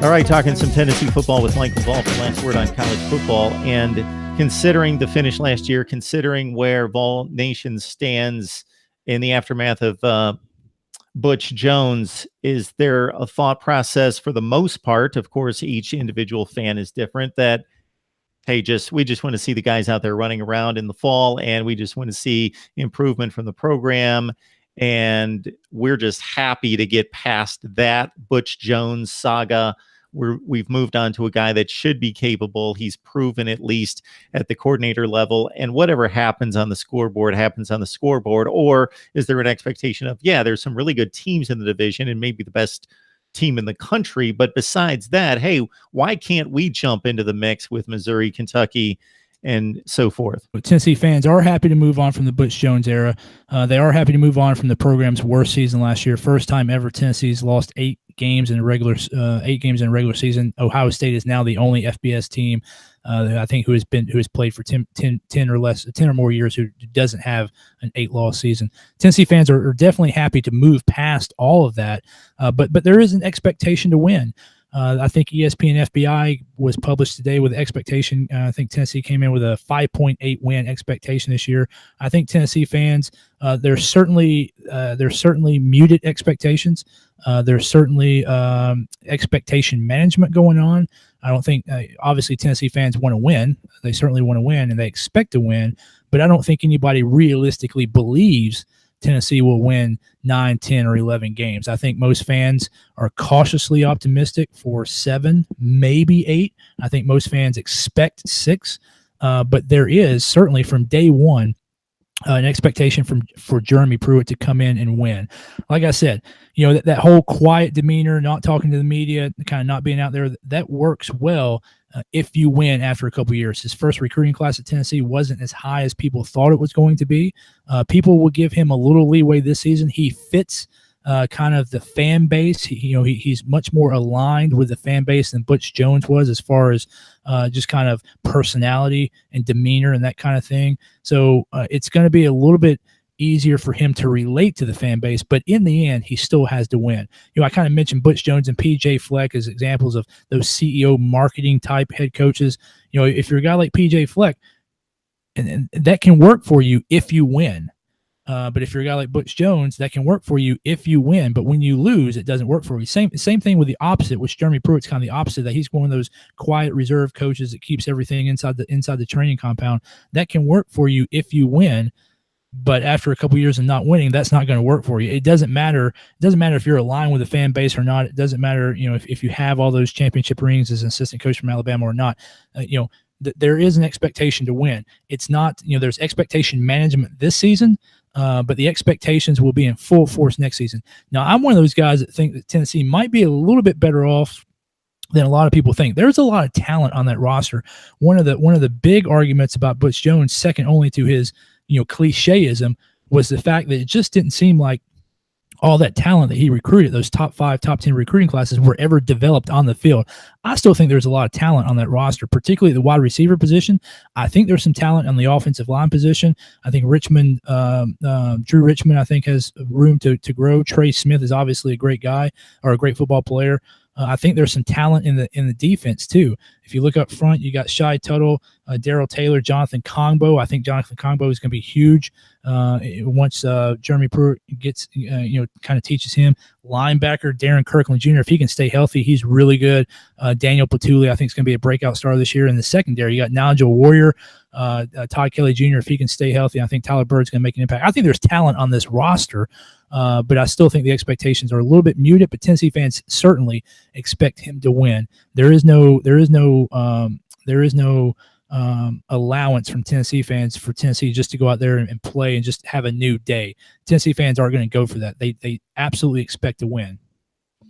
All right, talking some Tennessee football with Michael Vol for Last Word on College Football. And considering the finish last year, considering where Vol Nation stands in the aftermath of Butch Jones, is there a thought process for the most part? Of course, each individual fan is different. That, hey, we just want to see the guys out there running around in the fall, and we just want to see improvement from the program. And we're just happy to get past that Butch Jones saga. We've moved on to a guy that should be capable. He's proven, at least at the coordinator level, and whatever happens on the scoreboard happens on the scoreboard. Or is there an expectation of, yeah, there's some really good teams in the division and maybe the best team in the country, but besides that, hey, why can't we jump into the mix with Missouri, Kentucky, and so forth? Tennessee fans are happy to move on from the Butch Jones era. They are happy to move on from the program's worst season last year. First time ever Tennessee's lost 8 games in a regular season. Ohio State is now the only FBS team I think who has played for 10 or more years who doesn't have an 8-loss season. Tennessee fans are definitely happy to move past all of that, but there is an expectation to win. I think ESPN FBI was published today with expectation. I think Tennessee came in with a 5.8 win expectation this year. I think Tennessee fans, there's certainly muted expectations. There's certainly expectation management going on. I don't think, obviously, Tennessee fans want to win. They certainly want to win, and they expect to win. But I don't think anybody realistically believes Tennessee will win 9, 10, or 11 games. I think most fans are cautiously optimistic for 7, maybe 8. I think most fans expect 6. But there is certainly from day one an expectation for Jeremy Pruitt to come in and win. Like I said, that whole quiet demeanor, not talking to the media, kind of not being out there, that works well if you win after a couple of years. His first recruiting class at Tennessee wasn't as high as people thought it was going to be. People will give him a little leeway this season. He fits kind of the fan base. He's much more aligned with the fan base than Butch Jones was as far as just kind of personality and demeanor and that kind of thing. So it's going to be a little bit easier for him to relate to the fan base, but in the end, he still has to win. I kind of mentioned Butch Jones and PJ Fleck as examples of those CEO marketing type head coaches. If you're a guy like PJ Fleck, and that can work for you if you win. But if you're a guy like Butch Jones, that can work for you if you win. But when you lose, it doesn't work for you. Same thing with the opposite, which Jeremy Pruitt's kind of the opposite, that he's one of those quiet, reserved coaches that keeps everything inside the training compound. That can work for you if you win. But after a couple of years of not winning, that's not going to work for you. It doesn't matter. It doesn't matter if you're aligned with the fan base or not. It doesn't matter, if you have all those championship rings as an assistant coach from Alabama or not. There is an expectation to win. It's not, there's expectation management this season, but the expectations will be in full force next season. Now, I'm one of those guys that think that Tennessee might be a little bit better off than a lot of people think. There's a lot of talent on that roster. One of the big arguments about Butch Jones, second only to his clicheism, was the fact that it just didn't seem like all that talent that he recruited, those top 5, top 10 recruiting classes, were ever developed on the field. I still think there's a lot of talent on that roster, particularly the wide receiver position. I think there's some talent on the offensive line position. I think Drew Richmond, I think, has room to grow. Trey Smith is obviously a great guy, or a great football player. I think there's some talent in the defense too. If you look up front, you got Shai Tuttle, Darrell Taylor, Jonathan Kongbo. I think Jonathan Kongbo is going to be huge once Jeremy Pruitt gets, kind of teaches him. Linebacker Darren Kirkland Jr., if he can stay healthy, he's really good. Daniel Patulli, I think, is going to be a breakout star this year. In the secondary, you got Nigel Warrior, Todd Kelly Jr., if he can stay healthy. I think Tyler Bird's going to make an impact. I think there's talent on this roster, but I still think the expectations are a little bit muted. But Tennessee fans certainly expect him to win. There is no allowance from Tennessee fans for Tennessee just to go out there and play and just have a new day. Tennessee fans are going to go for that. They absolutely expect to win.